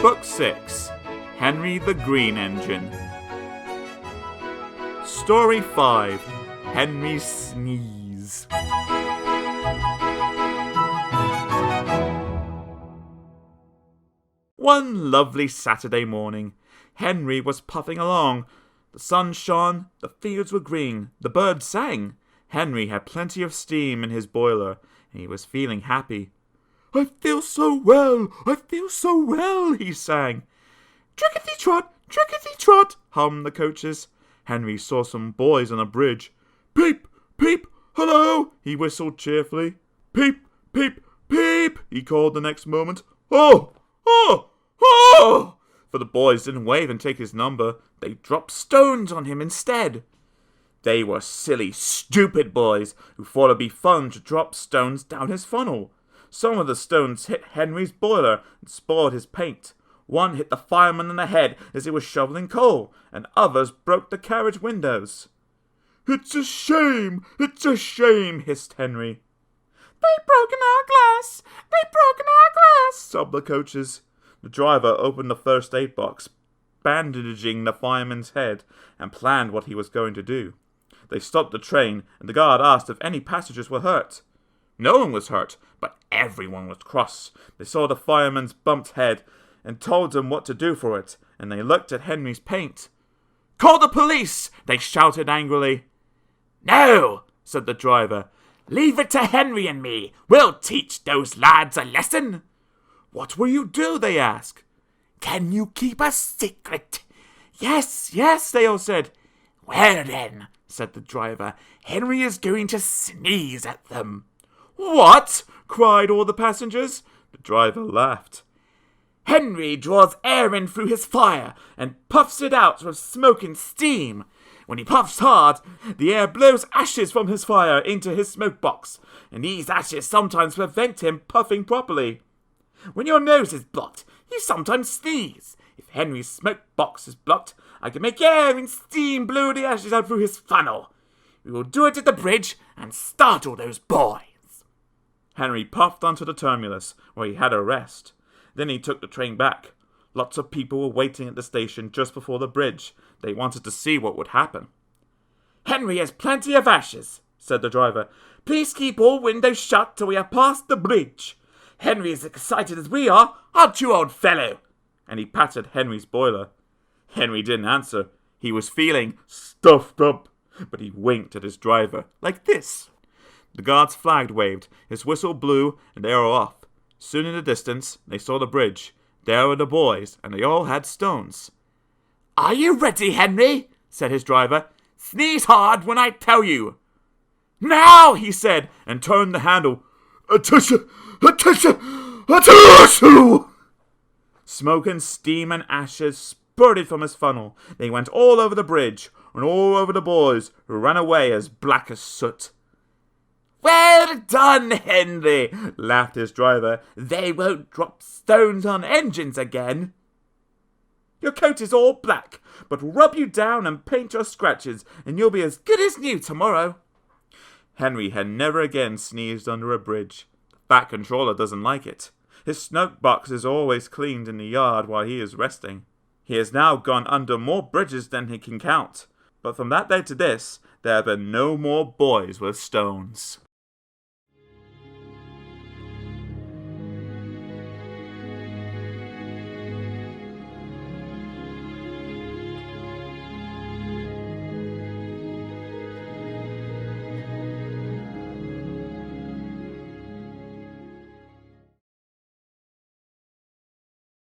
Book 6, Henry the Green Engine. Story 5, Henry Sneeze. One lovely Saturday morning, Henry was puffing along. The sun shone, the fields were green, the birds sang. Henry had plenty of steam in his boiler, and he was feeling happy. "I feel so well, he sang. Trickety-trot, hummed the coaches. Henry saw some boys on a bridge. "Peep, peep, hello," he whistled cheerfully. "Peep, peep, peep," he called the next moment. "Oh, oh, oh!" For the boys didn't wave and take his number. They dropped stones on him instead. They were silly, stupid boys who thought it'd be fun to drop stones down his funnel. Some of the stones hit Henry's boiler and spoiled his paint. One hit the fireman in the head as he was shoveling coal, and others broke the carriage windows. It's a shame, hissed Henry. "They've broken our glass, sobbed the coaches. The driver opened the first aid box, bandaging the fireman's head, and planned what he was going to do. They stopped the train, and the guard asked if any passengers were hurt. No one was hurt, but everyone was cross. They saw the fireman's bumped head and told him what to do for it, and they looked at Henry's paint. "Call the police!" they shouted angrily. "No," said the driver. "Leave it to Henry and me. We'll teach those lads a lesson." "What will you do?" they asked. "Can you keep a secret?" Yes, they all said. "Well then," said the driver, "Henry is going to sneeze at them." "What?" cried all the passengers. The driver laughed. "Henry draws air in through his fire and puffs it out with smoke and steam. When he puffs hard, the air blows ashes from his fire into his smoke box, and these ashes sometimes prevent him puffing properly. When your nose is blocked, you sometimes sneeze. If Henry's smoke box is blocked, I can make air and steam blow the ashes out through his funnel. We will do it at the bridge and startle those boys." Henry puffed onto the terminus, where he had a rest. Then he took the train back. Lots of people were waiting at the station just before the bridge. They wanted to see what would happen. "Henry has plenty of ashes," said the driver. "Please keep all windows shut till we are past the bridge. Henry is as excited as we are, aren't you, old fellow?" And he patted Henry's boiler. Henry didn't answer. He was feeling stuffed up, but he winked at his driver, like this. The guard's flag waved, his whistle blew, and they were off. Soon in the distance, they saw the bridge. There were the boys, and they all had stones. "Are you ready, Henry?" said his driver. "Sneeze hard when I tell you." "Now!" he said, and turned the handle. "Atusha! Atusha! Atusha!" Smoke and steam and ashes spurted from his funnel. They went all over the bridge, and all over the boys, who ran away as black as soot. "Well done, Henry," laughed his driver. "They won't drop stones on engines again." "Your coat is all black, but we'll rub you down and paint your scratches, and you'll be as good as new tomorrow." Henry had never again sneezed under a bridge. The Fat Controller doesn't like it. His smoke box is always cleaned in the yard while he is resting. He has now gone under more bridges than he can count. But from that day to this, there have been no more boys with stones.